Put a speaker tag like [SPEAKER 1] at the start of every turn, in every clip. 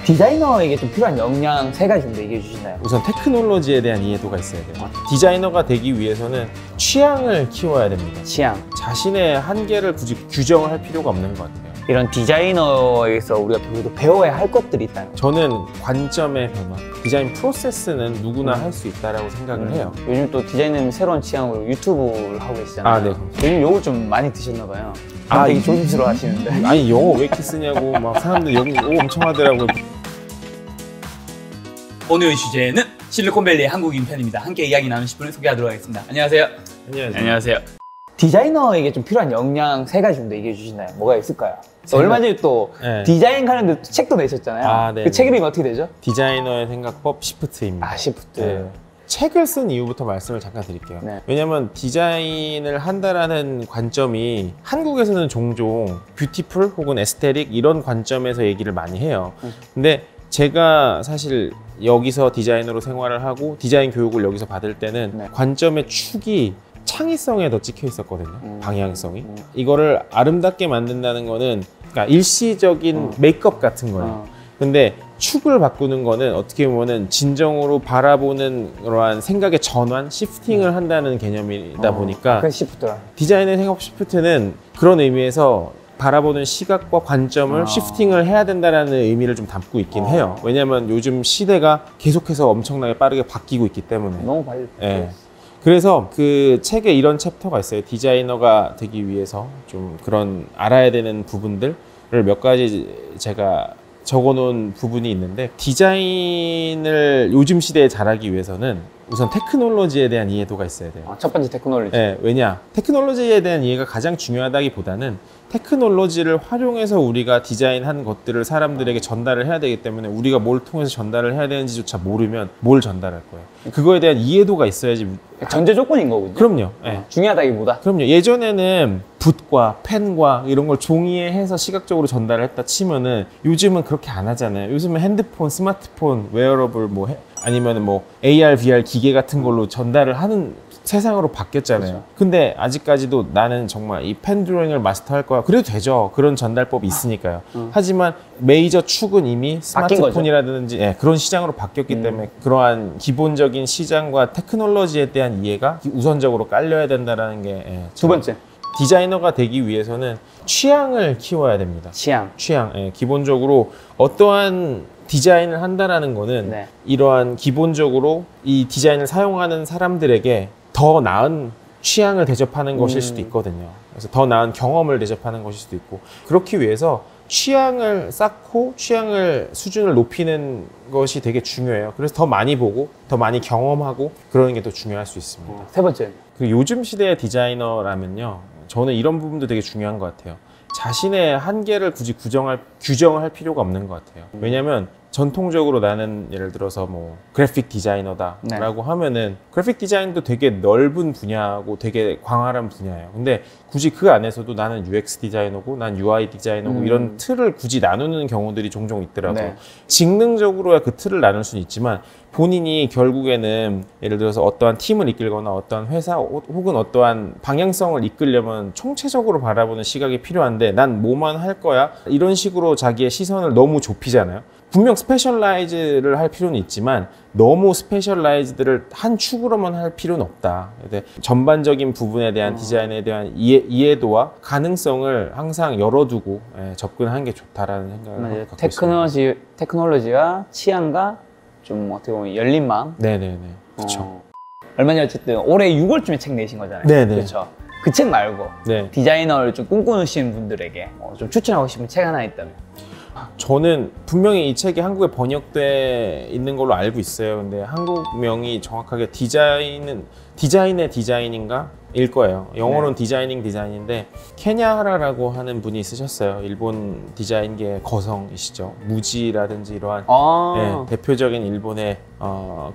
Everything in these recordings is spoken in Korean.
[SPEAKER 1] 디자이너에게 좀 필요한 역량 세 가지 정도 얘기해 주시나요?
[SPEAKER 2] 우선 테크놀로지에 대한 이해도가 있어야 돼요. 디자이너가 되기 위해서는 취향을 키워야 됩니다.
[SPEAKER 1] 취향.
[SPEAKER 2] 자신의 한계를 굳이 규정을 할 필요가 없는 것 같아요.
[SPEAKER 1] 이런 디자이너에서 우리가 배워야 할 것들이 있다는 거죠.
[SPEAKER 2] 저는 관점의 변화, 디자인 프로세스는 누구나 할 수 있다고 생각을 해요.
[SPEAKER 1] 요즘 또 디자이너님 새로운 취향으로 유튜브를 하고 계시잖아요.
[SPEAKER 2] 아, 네.
[SPEAKER 1] 요즘 욕을 좀 많이 드셨나 봐요. 되게 조심스러워 하시는데.
[SPEAKER 2] 아니, 영어 왜 이렇게 쓰냐고 막 사람들 욕 엄청 하더라고요.
[SPEAKER 3] 오늘 주제는 실리콘밸리 한국인 편입니다. 함께 이야기 나누실 분을 소개하도록 하겠습니다. 안녕하세요. 안녕하세요.
[SPEAKER 1] 디자이너에게 좀 필요한 역량 세 가지 정도 얘기해 주시나요? 뭐가 있을까요? 얼마 전에 또
[SPEAKER 2] 네.
[SPEAKER 1] 디자인 관련된 책도 내셨잖아요.
[SPEAKER 2] 네.
[SPEAKER 1] 그 책 이름이 어떻게 되죠?
[SPEAKER 2] 디자이너의 생각법 시프트입니다.
[SPEAKER 1] 시프트.
[SPEAKER 2] 네. 책을 쓴 이유부터 말씀을 잠깐 드릴게요.
[SPEAKER 1] 네.
[SPEAKER 2] 왜냐면 디자인을 한다라는 관점이 한국에서는 종종 뷰티풀 혹은 에스테릭 이런 관점에서 얘기를 많이 해요. 근데 제가 사실 여기서 디자이너로 생활을 하고 디자인 교육을 여기서 받을 때는 관점의 축이 창의성에 더 찍혀 있었거든요. 방향성이. 이거를 아름답게 만든다는 거는 그러니까 일시적인 메이크업 같은 거예요. 근데 축을 바꾸는 거는 어떻게 보면은 진정으로 바라보는 그러한 생각의 전환, 시프팅을 한다는 개념이다 보니까
[SPEAKER 1] 그 시프트라.
[SPEAKER 2] 디자인의 생각 시프트는 그런 의미에서 바라보는 시각과 관점을 시프팅을 해야 된다는 의미를 좀 담고 있긴 해요. 왜냐하면 요즘 시대가 계속해서 엄청나게 빠르게 바뀌고 있기 때문에.
[SPEAKER 1] 너무 빨리.
[SPEAKER 2] 네. 그래서 그 책에 이런 챕터가 있어요. 디자이너가 되기 위해서 좀 그런 알아야 되는 부분들을 몇 가지 제가 적어놓은 부분이 있는데, 디자인을 요즘 시대에 잘하기 위해서는 우선 테크놀로지에 대한 이해도가 있어야 돼요.
[SPEAKER 1] 첫 번째 테크놀로지.
[SPEAKER 2] 네, 왜냐? 테크놀로지에 대한 이해가 가장 중요하다기보다는 테크놀로지를 활용해서 우리가 디자인한 것들을 사람들에게 전달을 해야 되기 때문에 우리가 뭘 통해서 전달을 해야 되는지조차 모르면 뭘 전달할 거예요. 그거에 대한 이해도가 있어야지.
[SPEAKER 1] 전제 조건인 거군요.
[SPEAKER 2] 그럼요. 네.
[SPEAKER 1] 중요하다기보다.
[SPEAKER 2] 그럼요. 예전에는 붓과 펜과 이런 걸 종이에 해서 시각적으로 전달을 했다 치면은 요즘은 그렇게 안 하잖아요. 요즘은 핸드폰, 스마트폰, 웨어러블 아니면 뭐 AR, VR 기계 같은 걸로 전달을 하는 세상으로 바뀌었잖아요. 그렇죠. 근데 아직까지도 나는 정말 이 펜 드로잉을 마스터할 거야. 그래도 되죠. 그런 전달법이 있으니까요. 하지만 메이저 축은 이미 스마트폰이라든지 그런 시장으로 바뀌었기 때문에 그러한 기본적인 시장과 테크놀로지에 대한 이해가 우선적으로 깔려야 된다는 게
[SPEAKER 1] 두 번째.
[SPEAKER 2] 디자이너가 되기 위해서는 취향을 키워야 됩니다. 취향. 기본적으로 어떠한 디자인을 한다라는 거는 이러한 기본적으로 이 디자인을 사용하는 사람들에게 더 나은 취향을 대접하는 것일 수도 있거든요. 그래서 더 나은 경험을 대접하는 것일 수도 있고, 그렇기 위해서 취향을 쌓고 취향을 수준을 높이는 것이 되게 중요해요. 그래서 더 많이 보고 더 많이 경험하고 그러는 게 더 중요할 수 있습니다.
[SPEAKER 1] 세 번째.
[SPEAKER 2] 그 요즘 시대의 디자이너라면요, 저는 이런 부분도 되게 중요한 것 같아요. 자신의 한계를 굳이 규정을 할 필요가 없는 것 같아요. 왜냐면 전통적으로 나는 예를 들어서 뭐 그래픽 디자이너다 라고 하면은 그래픽 디자인도 되게 넓은 분야고 되게 광활한 분야예요. 근데 굳이 그 안에서도 나는 UX 디자이너고 난 UI 디자이너고 이런 틀을 굳이 나누는 경우들이 종종 있더라고요. 직능적으로야 그 틀을 나눌 수는 있지만 본인이 결국에는 예를 들어서 어떠한 팀을 이끌거나 어떠한 회사 혹은 어떠한 방향성을 이끌려면 총체적으로 바라보는 시각이 필요한데, 난 뭐만 할 거야? 이런 식으로 자기의 시선을 너무 좁히잖아요. 분명 스페셜라이즈를 할 필요는 있지만 너무 스페셜라이즈들을 한 축으로만 할 필요는 없다. 전반적인 부분에 대한 디자인에 대한 이해도와 가능성을 항상 열어두고 접근하는 게 좋다라는 생각을 갖고 있습니다.
[SPEAKER 1] 테크놀로지와 취향과 좀 어떻게 보면 열린 마음.
[SPEAKER 2] 네네네. 그렇죠.
[SPEAKER 1] 얼마 전에 어쨌든 올해 6월쯤에 책 내신 거잖아요.
[SPEAKER 2] 네네.
[SPEAKER 1] 그렇죠. 그 책 말고 디자이너를 좀 꿈꾸시는 분들에게 좀 추천하고 싶은 책 하나 있다면?
[SPEAKER 2] 저는 분명히 이 책이 한국에 번역돼 있는 걸로 알고 있어요. 근데 한국명이 정확하게 디자인의 디자인인가? 일 거예요. 영어로는 디자인인데 케냐하라라고 하는 분이 쓰셨어요. 일본 디자인계의 거성이시죠. 무지라든지 이러한 대표적인 일본의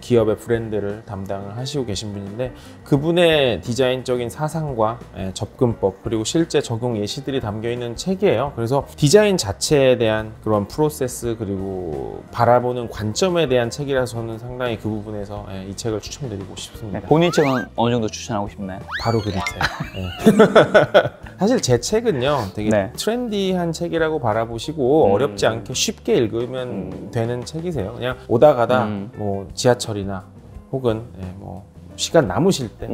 [SPEAKER 2] 기업의 브랜드를 담당을 하시고 계신 분인데, 그분의 디자인적인 사상과 접근법 그리고 실제 적용 예시들이 담겨 있는 책이에요. 그래서 디자인 자체에 대한 그런 프로세스 그리고 바라보는 관점에 대한 책이라서 저는 상당히 그 부분에서 이 책을 추천드리고 싶습니다.
[SPEAKER 1] 본인 책은 어느 정도 추천하고 싶나요?
[SPEAKER 2] 바로 바로 그 밑에. 네. 사실 제 책은요 되게
[SPEAKER 1] 네.
[SPEAKER 2] 트렌디한 책이라고 바라보시고 어렵지 않게 쉽게 읽으면 되는 책이세요. 그냥 오다 가다 뭐 지하철이나 혹은 뭐 시간 남으실 때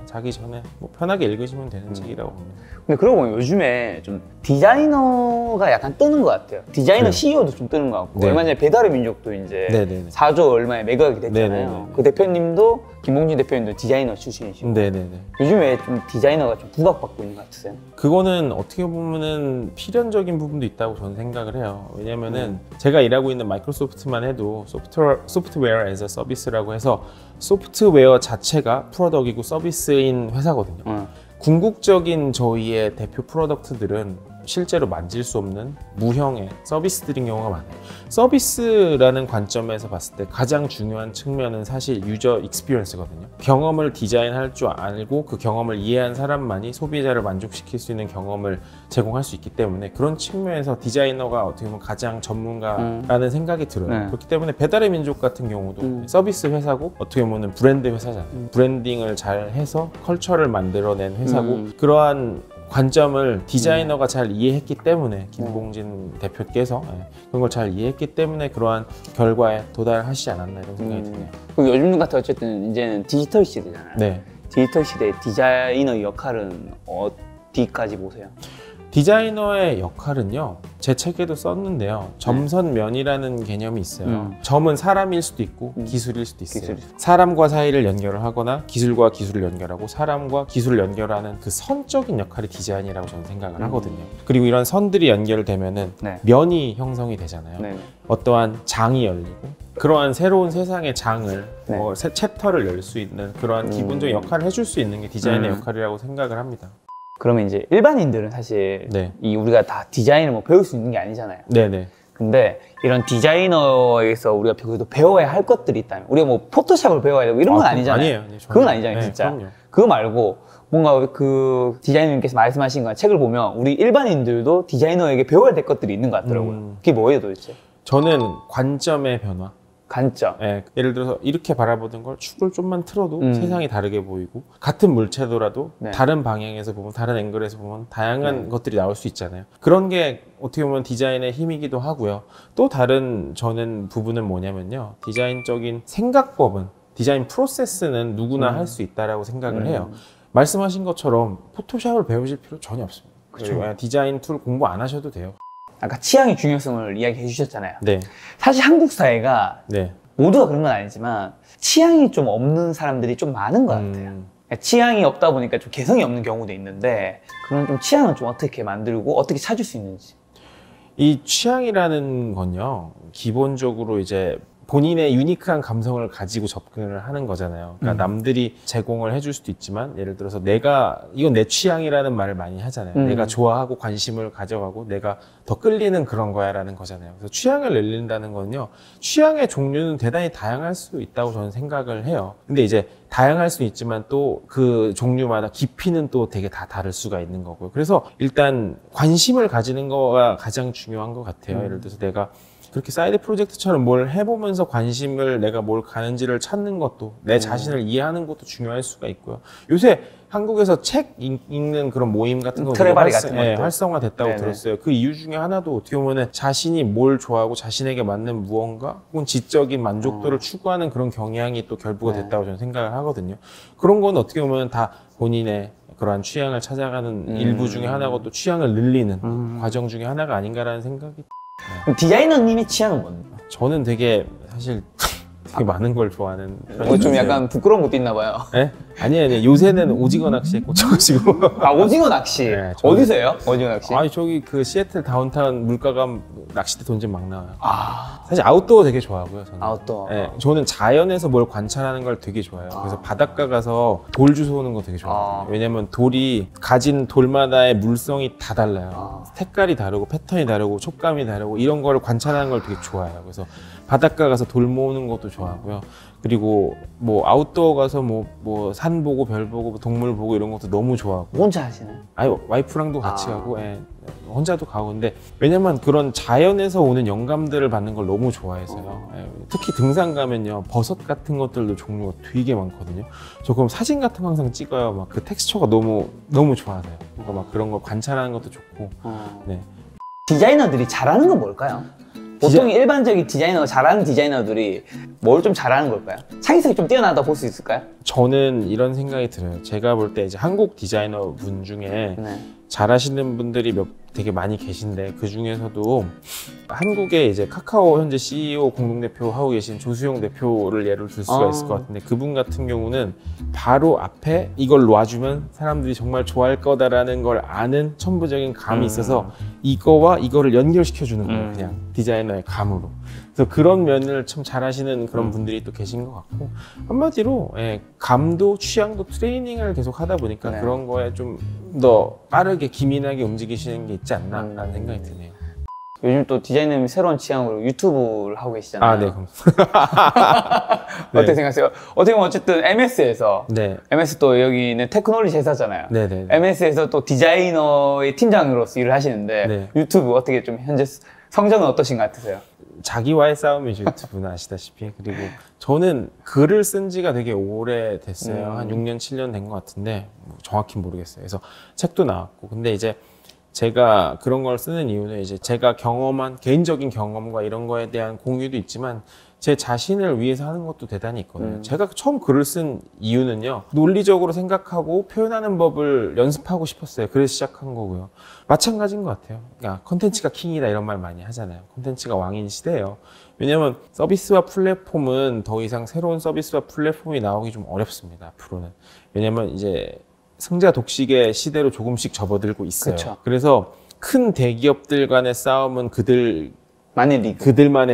[SPEAKER 2] 자기 전에 뭐 편하게 읽으시면 되는 책이라고 봅니다.
[SPEAKER 1] 근데 그러고 보면 요즘에 좀 디자이너가 약간 뜨는 것 같아요. 디자이너
[SPEAKER 2] 네.
[SPEAKER 1] CEO도 좀 뜨는 것 같고
[SPEAKER 2] 네.
[SPEAKER 1] 얼마 전에 배달의 민족도 이제
[SPEAKER 2] 네네네.
[SPEAKER 1] 4조 얼마에 매각이 됐잖아요.
[SPEAKER 2] 네네네.
[SPEAKER 1] 그 대표님도 김봉진 대표님도 디자이너 출신이시고
[SPEAKER 2] 네네네.
[SPEAKER 1] 요즘에 좀 디자이너가 좀 부각받고 있는 것 같으세요?
[SPEAKER 2] 그거는 어떻게 보면은 필연적인 부분도 있다고 저는 생각을 해요. 왜냐면은 제가 일하고 있는 마이크로소프트만 해도 소프트웨어 as a 서비스라고 해서 소프트웨어 자체가 프로덕이고 서비스인 회사거든요. 궁극적인 저희의 대표 프로덕트들은 실제로 만질 수 없는 무형의 서비스들인 경우가 많아요. 서비스라는 관점에서 봤을 때 가장 중요한 측면은 사실 유저 익스피리언스거든요. 경험을 디자인할 줄 알고 그 경험을 이해한 사람만이 소비자를 만족시킬 수 있는 경험을 제공할 수 있기 때문에 그런 측면에서 디자이너가 어떻게 보면 가장 전문가라는 생각이 들어요.
[SPEAKER 1] 네.
[SPEAKER 2] 그렇기 때문에 배달의 민족 같은 경우도 서비스 회사고 어떻게 보면 브랜드 회사잖아요. 브랜딩을 잘 해서 컬처를 만들어낸 회사고 그러한 관점을 디자이너가 잘 이해했기 때문에 김봉진 대표께서 그런 걸 잘 이해했기 때문에 그러한 결과에 도달하시지 않았나 이런 생각이 드네요.
[SPEAKER 1] 그리고 요즘 같은 어쨌든 이제는 디지털 시대잖아요.
[SPEAKER 2] 네.
[SPEAKER 1] 디지털 시대의 디자이너의 역할은 어디까지 보세요?
[SPEAKER 2] 디자이너의 역할은요, 제 책에도 썼는데요, 점선면이라는 개념이 있어요. 점은 사람일 수도 있고 기술일 수도 있어요. 사람과 사이를 연결을 하거나 기술과 기술을 연결하고 사람과 기술을 연결하는 그 선적인 역할이 디자인이라고 저는 생각을 하거든요. 그리고 이런 선들이 연결되면은 면이 형성이 되잖아요. 어떠한 장이 열리고 그러한 새로운 세상의 장을 챕터를 열 수 있는 그러한 기본적인 역할을 해줄 수 있는 게 디자인의 역할이라고 생각을 합니다.
[SPEAKER 1] 그러면 이제 일반인들은 사실 이 우리가 다 디자인을 뭐 배울 수 있는 게 아니잖아요.
[SPEAKER 2] 네네.
[SPEAKER 1] 근데 이런 디자이너에서 우리가 그래도 배워야 할 것들이 있다면 우리가 뭐 포토샵을 배워야 되고 이런 건 아니잖아요.
[SPEAKER 2] 아니에요.
[SPEAKER 1] 그건 아니잖아요, 진짜.
[SPEAKER 2] 그럼요.
[SPEAKER 1] 그거 말고 뭔가 그 디자이너님께서 말씀하신 거 책을 보면 우리 일반인들도 디자이너에게 배워야 될 것들이 있는 것 같더라고요. 그게 뭐예요, 도대체?
[SPEAKER 2] 저는 관점의 변화.
[SPEAKER 1] 관점.
[SPEAKER 2] 예를 들어서 이렇게 바라보던 걸 축을 좀만 틀어도 세상이 다르게 보이고 같은 물체더라도 다른 방향에서 보면 다른 앵글에서 보면 다양한 것들이 나올 수 있잖아요. 그런 게 어떻게 보면 디자인의 힘이기도 하고요. 또 다른 저는 부분은 뭐냐면요. 디자인적인 생각법은 디자인 프로세스는 누구나 할 수 있다라고 생각을 해요. 말씀하신 것처럼 포토샵을 배우실 필요 전혀 없습니다. 그렇죠. 디자인 툴 공부 안 하셔도 돼요.
[SPEAKER 1] 아까 취향의 중요성을 이야기해 주셨잖아요.
[SPEAKER 2] 네.
[SPEAKER 1] 사실 한국 사회가 모두가 그런 건 아니지만 취향이 좀 없는 사람들이 좀 많은 것 같아요. 그러니까 취향이 없다 보니까 좀 개성이 없는 경우도 있는데 그런 좀 취향을 좀 어떻게 만들고 어떻게 찾을 수 있는지.
[SPEAKER 2] 이 취향이라는 건요, 기본적으로 이제 본인의 유니크한 감성을 가지고 접근을 하는 거잖아요. 그러니까 남들이 제공을 해줄 수도 있지만 예를 들어서 이건 내 취향이라는 말을 많이 하잖아요. 내가 좋아하고 관심을 가져가고 내가 더 끌리는 그런 거야 라는 거잖아요. 그래서 취향을 늘린다는 건요, 취향의 종류는 대단히 다양할 수 있다고 저는 생각을 해요. 근데 이제 다양할 수 있지만 또 그 종류마다 깊이는 또 되게 다 다를 수가 있는 거고요. 그래서 일단 관심을 가지는 거가 가장 중요한 것 같아요. 예를 들어서 내가 그렇게 사이드 프로젝트처럼 뭘 해보면서 관심을 내가 뭘 가는지를 찾는 것도 내 자신을 이해하는 것도 중요할 수가 있고요. 요새 한국에서 책 읽는 그런 모임 같은 거 활성화됐다고 들었어요. 그 이유 중에 하나도 어떻게 보면 자신이 뭘 좋아하고 자신에게 맞는 무언가 혹은 지적인 만족도를 추구하는 그런 경향이 또 결부가 됐다고 저는 생각을 하거든요. 그런 건 어떻게 보면 다 본인의 그러한 취향을 찾아가는 일부 중에 하나고 또 취향을 늘리는 과정 중에 하나가 아닌가라는 생각이.
[SPEAKER 1] 그럼 디자이너님의 취향은 뭔가요?
[SPEAKER 2] 저는 되게 사실 되게 많은 걸 좋아하는
[SPEAKER 1] 좀 약간 부끄러운 것도 있나 봐요.
[SPEAKER 2] 네? 아니에요. 요새는 오징어 낚시에 꽂혀가지고.
[SPEAKER 1] 아, 오징어 낚시.
[SPEAKER 2] 네,
[SPEAKER 1] 어디서 해요? 오징어 낚시?
[SPEAKER 2] 아니, 저기 그 시애틀 다운타운 물가감 낚시대 돈집 막 나와요. 사실 아웃도어 되게 좋아하고요. 저는.
[SPEAKER 1] 아웃도어.
[SPEAKER 2] 네, 저는 자연에서 뭘 관찰하는 걸 되게 좋아해요. 그래서 바닷가 가서 돌 주워오는 거 되게 좋아해요. 왜냐면 돌이 가진 돌마다의 물성이 다 달라요. 색깔이 다르고 패턴이 다르고 촉감이 다르고 이런 거를 관찰하는 걸 되게 좋아해요. 그래서 바닷가 가서 돌 모으는 것도 좋아하고요. 그리고 뭐 아웃도어 가서 뭐 산 보고 별 보고 동물 보고 이런 것도 너무 좋아하고.
[SPEAKER 1] 혼자 하시나요?
[SPEAKER 2] 아니 와이프랑도 같이 가고 예, 혼자도 가고. 근데 왜냐면 그런 자연에서 오는 영감들을 받는 걸 너무 좋아해서요. 예, 특히 등산 가면요 버섯 같은 것들도 종류가 되게 많거든요. 저 그럼 사진 같은 거 항상 찍어요. 막 그 텍스처가 너무 좋아서요. 그러니까 막 그런 걸 관찰하는 것도 좋고. 네.
[SPEAKER 1] 디자이너들이 잘하는 건 뭘까요? 보통 일반적인 디자이너가 잘하는 디자이너들이 뭘 좀 잘하는 걸까요? 창의성이 좀 뛰어나다 볼 수 있을까요?
[SPEAKER 2] 저는 이런 생각이 들어요. 제가 볼 때 이제 한국 디자이너 분 중에
[SPEAKER 1] 네.
[SPEAKER 2] 잘하시는 분들이 되게 많이 계신데 그 중에서도 한국에 이제 카카오 현재 CEO 공동대표 하고 계신 조수용 대표를 예를 들 수가 있을 것 같은데 그분 같은 경우는 바로 앞에 이걸 놔주면 사람들이 정말 좋아할 거다라는 걸 아는 천부적인 감이 있어서 이거와 이거를 연결시켜주는 거예요. 그냥 디자이너의 감으로. 그래서 그런 면을 참 잘하시는 그런 분들이 또 계신 것 같고 한마디로 예, 감도 취향도 트레이닝을 계속 하다 보니까
[SPEAKER 1] 네.
[SPEAKER 2] 그런 거에 좀 더 빠르게 기민하게 움직이시는 게 있지 않나라는 생각이 드네요.
[SPEAKER 1] 요즘 또 디자이너님 새로운 취향으로 유튜브를 하고 계시잖아요.
[SPEAKER 2] 아, 네, 감사합니다. 네.
[SPEAKER 1] 어떻게 생각하세요? 어떻게 보면 어쨌든 MS에서
[SPEAKER 2] 네.
[SPEAKER 1] MS 또 여기는 테크놀로지 회사잖아요.
[SPEAKER 2] 네네.
[SPEAKER 1] MS에서 또 디자이너의 팀장으로서 일을 하시는데
[SPEAKER 2] 네.
[SPEAKER 1] 유튜브 어떻게 좀 현재 성적은 어떠신 것 같으세요?
[SPEAKER 2] 자기와의 싸움이죠, 유튜브는 아시다시피. 그리고 저는 글을 쓴 지가 되게 오래 됐어요. 한 6년, 7년 된 것 같은데 정확히 모르겠어요. 그래서 책도 나왔고. 근데 이제 제가 그런 걸 쓰는 이유는 이제 제가 경험한 개인적인 경험과 이런 거에 대한 공유도 있지만 제 자신을 위해서 하는 것도 대단히 있거든요. 제가 처음 글을 쓴 이유는요, 논리적으로 생각하고 표현하는 법을 연습하고 싶었어요. 그래서 시작한 거고요. 마찬가지인 것 같아요. 그러니까 콘텐츠가 킹이다 이런 말 많이 하잖아요. 콘텐츠가 왕인 시대예요. 왜냐면 서비스와 플랫폼은 더 이상 새로운 서비스와 플랫폼이 나오기 좀 어렵습니다. 앞으로는. 왜냐면 이제 승자 독식의 시대로 조금씩 접어들고 있어요.
[SPEAKER 1] 그쵸.
[SPEAKER 2] 그래서 큰 대기업들 간의 싸움은 그들만의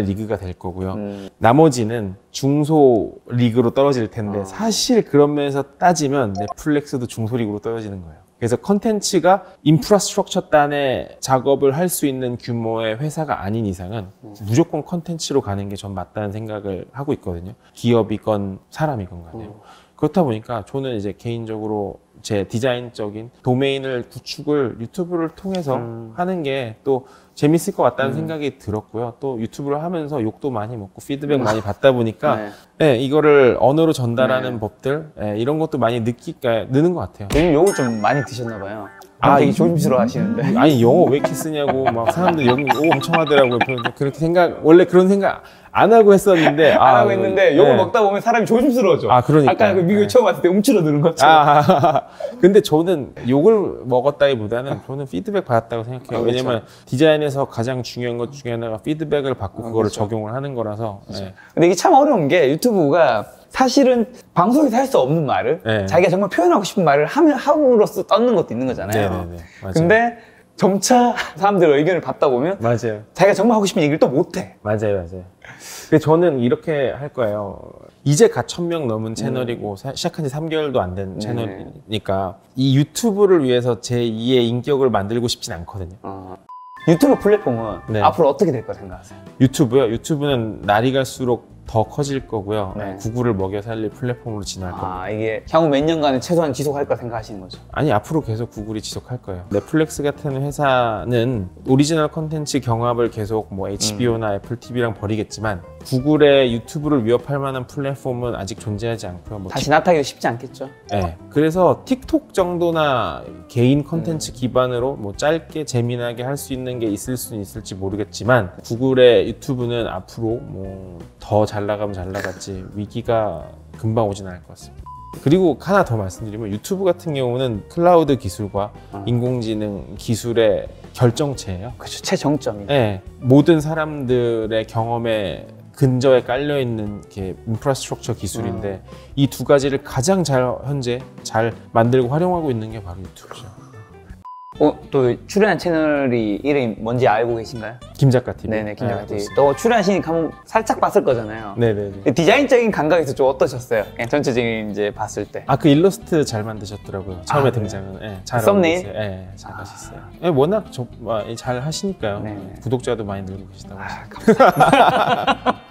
[SPEAKER 2] 리그가 될 거고요. 나머지는 중소 리그로 떨어질 텐데 사실 그런 면에서 따지면 넷플릭스도 중소 리그로 떨어지는 거예요. 그래서 컨텐츠가 인프라스트럭처 단의 작업을 할 수 있는 규모의 회사가 아닌 이상은 무조건 컨텐츠로 가는 게 전 맞다는 생각을 하고 있거든요. 기업이건 사람이건 간에요. 그렇다 보니까 저는 이제 개인적으로 제 디자인적인 도메인을 구축을 유튜브를 통해서 하는 게 또 재밌을 것 같다는 생각이 들었고요. 또 유튜브를 하면서 욕도 많이 먹고 피드백 많이 받다 보니까 네, 이거를 언어로 전달하는 법들 이런 것도 많이 느는 것 같아요.
[SPEAKER 1] 요즘 욕을 좀 많이 드셨나 봐요. 되게 조심스러워 하시는데.
[SPEAKER 2] 아니 영어 왜 이렇게 쓰냐고 막 사람들이 욕 엄청 하더라고요. 그렇게 원래 그런 생각 안 하고 했었는데
[SPEAKER 1] 안 하고 했는데 욕을 먹다 보면 사람이 조심스러워져.
[SPEAKER 2] 그러니까.
[SPEAKER 1] 아까 그 미국 처음 왔을 때 움츠러드는 것처럼.
[SPEAKER 2] 근데 저는 욕을 먹었다기보다는 저는 피드백 받았다고 생각해요. 왜냐면 디자인에서 가장 중요한 것 중에 하나가 피드백을 받고 그거를 적용을 하는 거라서.
[SPEAKER 1] 근데 이게 참 어려운 게 유튜브가 사실은 방송에서 할 수 없는 말을 자기가 정말 표현하고 싶은 말을 함으로써 떠는 것도 있는 거잖아요.
[SPEAKER 2] 네네네. 맞아요.
[SPEAKER 1] 근데 점차 사람들의 의견을 받다 보면
[SPEAKER 2] 맞아요.
[SPEAKER 1] 자기가 정말 하고 싶은 얘기를 또 못해.
[SPEAKER 2] 맞아요. 근데 저는 이렇게 할 거예요. 이제 갓 1000명 넘은 채널이고 시작한 지 3개월도 안 된 채널이니까 이 유튜브를 위해서 제 2의 인격을 만들고 싶진 않거든요.
[SPEAKER 1] 유튜브 플랫폼은 앞으로 어떻게 될 거라 생각하세요?
[SPEAKER 2] 유튜브요? 유튜브는 날이 갈수록 더 커질 거고요.
[SPEAKER 1] 네.
[SPEAKER 2] 구글을 먹여 살릴 플랫폼으로 진화할 겁니다.
[SPEAKER 1] 이게 향후 몇 년간은 최소한 지속할 거 생각하시는 거죠?
[SPEAKER 2] 아니, 앞으로 계속 구글이 지속할 거예요. 넷플릭스 같은 회사는 오리지널 컨텐츠 경합을 계속 뭐 HBO나 애플 TV랑 벌이겠지만 구글의 유튜브를 위협할 만한 플랫폼은 아직 존재하지 않고요. 뭐
[SPEAKER 1] 다시 나타나기도 쉽지 않겠죠?
[SPEAKER 2] 네. 그래서 틱톡 정도나 개인 컨텐츠 기반으로 뭐 짧게 재미나게 할 수 있는 게 있을 수는 있을지 모르겠지만 구글의 유튜브는 앞으로 뭐 더 잘 나가면 잘 나갔지 위기가 금방 오진 않을 것 같습니다. 그리고 하나 더 말씀드리면 유튜브 같은 경우는 클라우드 기술과 인공지능 기술의 결정체예요.
[SPEAKER 1] 그렇죠. 최정점이죠.
[SPEAKER 2] 네. 모든 사람들의 경험에 근저에 깔려있는 게 인프라스트럭처 기술인데 이 두 가지를 가장 현재 잘 만들고 활용하고 있는 게 바로 유튜브죠.
[SPEAKER 1] 또 출연한 채널이 이름이 뭔지 알고 계신가요?
[SPEAKER 2] 김작가 TV.
[SPEAKER 1] 네네, 김작가 TV. 또 출연하시니까 한번 살짝 봤을 거잖아요.
[SPEAKER 2] 네네.
[SPEAKER 1] 디자인적인 감각에서 좀 어떠셨어요? 그냥 전체적인 이제 봤을 때.
[SPEAKER 2] 그 일러스트 잘 만드셨더라고요. 처음에 등장은. 네, 잘
[SPEAKER 1] 썸네일?
[SPEAKER 2] 네, 잘 하셨어요. 네, 워낙 잘 하시니까요.
[SPEAKER 1] 네네.
[SPEAKER 2] 구독자도 많이 늘고 계시다고 하시니까.
[SPEAKER 1] 감사합니다.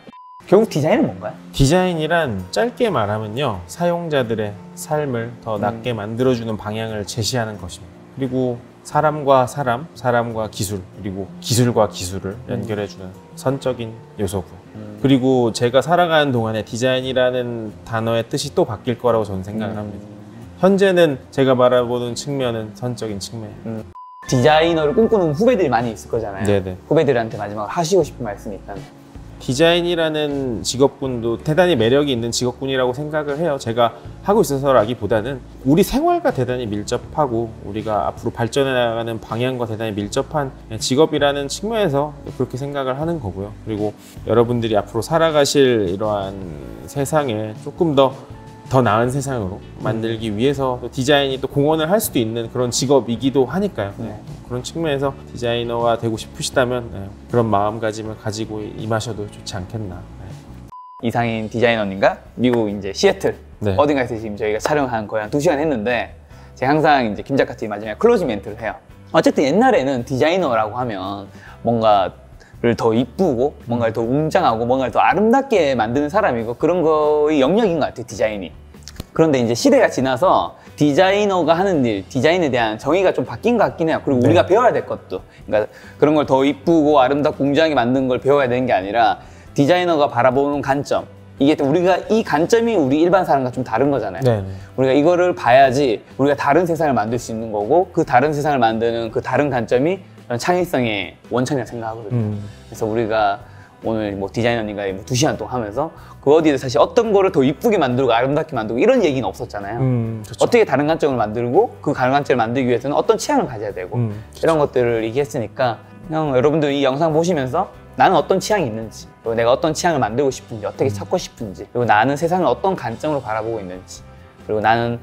[SPEAKER 1] 결국 디자인은 뭔가요?
[SPEAKER 2] 디자인이란 짧게 말하면요, 사용자들의 삶을 더 낫게 만들어주는 방향을 제시하는 것입니다. 그리고 사람과 사람, 사람과 기술, 그리고 기술과 기술을 연결해주는 선적인 요소고요. 그리고 제가 살아가는 동안에 디자인이라는 단어의 뜻이 또 바뀔 거라고 저는 생각을 합니다. 현재는 제가 바라보는 측면은 선적인 측면입니다.
[SPEAKER 1] 디자이너를 꿈꾸는 후배들이 많이 있을 거잖아요.
[SPEAKER 2] 네네.
[SPEAKER 1] 후배들한테 마지막으로 하시고 싶은 말씀이 있다면?
[SPEAKER 2] 디자인이라는 직업군도 대단히 매력이 있는 직업군이라고 생각을 해요. 제가 하고 있어서라기보다는 우리 생활과 대단히 밀접하고 우리가 앞으로 발전해 나가는 방향과 대단히 밀접한 직업이라는 측면에서 그렇게 생각을 하는 거고요. 그리고 여러분들이 앞으로 살아가실 이러한 세상에 조금 더 나은 세상으로 만들기 위해서 또 디자인이 또 공헌을 할 수도 있는 그런 직업이기도 하니까요. 네. 그런 측면에서 디자이너가 되고 싶으시다면 그런 마음가짐을 가지고 임하셔도 좋지 않겠나.
[SPEAKER 1] 이상인 디자이너님과 미국 이제 시애틀
[SPEAKER 2] 네.
[SPEAKER 1] 어딘가에서 지금 저희가 촬영한 거의 한 2시간 했는데 제가 항상 이제 김 작가님이 마지막에 클로징 멘트를 해요. 어쨌든 옛날에는 디자이너라고 하면 뭔가를 더 이쁘고 뭔가를 더 웅장하고 뭔가를 더 아름답게 만드는 사람이고 그런 거의 영역인 것 같아요, 디자인이. 그런데 이제 시대가 지나서 디자이너가 하는 일, 디자인에 대한 정의가 좀 바뀐 것 같긴 해요. 그리고 우리가 배워야 될 것도. 그러니까 그런 걸 더 이쁘고 아름답고 웅장하게 만드는 걸 배워야 되는 게 아니라 디자이너가 바라보는 관점. 이게 우리가 이 관점이 우리 일반 사람과 좀 다른 거잖아요.
[SPEAKER 2] 네네.
[SPEAKER 1] 우리가 이거를 봐야지 우리가 다른 세상을 만들 수 있는 거고 그 다른 세상을 만드는 그 다른 관점이 창의성의 원천이라고 생각하거든요. 그래서 우리가 오늘 뭐 디자이너님과 뭐 2시간 동안 하면서 그 어디에 사실 어떤 거를 더 이쁘게 만들고 아름답게 만들고 이런 얘기는 없었잖아요.
[SPEAKER 2] 그렇죠.
[SPEAKER 1] 어떻게 다른 관점을 만들고 그 다른 관점을 만들기 위해서는 어떤 취향을 가져야 되고 이런 것들을 얘기했으니까 그냥 여러분들 이 영상 보시면서 나는 어떤 취향이 있는지 그리고 내가 어떤 취향을 만들고 싶은지 어떻게 찾고 싶은지 그리고 나는 세상을 어떤 관점으로 바라보고 있는지 그리고 나는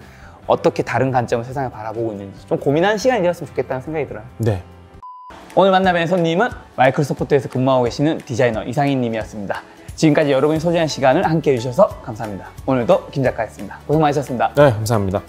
[SPEAKER 1] 어떻게 다른 관점으로 세상을 바라보고 있는지 좀 고민하는 시간이 되었으면 좋겠다는 생각이 들어요.
[SPEAKER 2] 네.
[SPEAKER 1] 오늘 만나뵌 손님은 마이크로소프트에서 근무하고 계시는 디자이너 이상인 님이었습니다. 지금까지 여러분이 소중한 시간을 함께 해주셔서 감사합니다. 오늘도 김 작가였습니다. 고생 많으셨습니다.
[SPEAKER 2] 네, 감사합니다.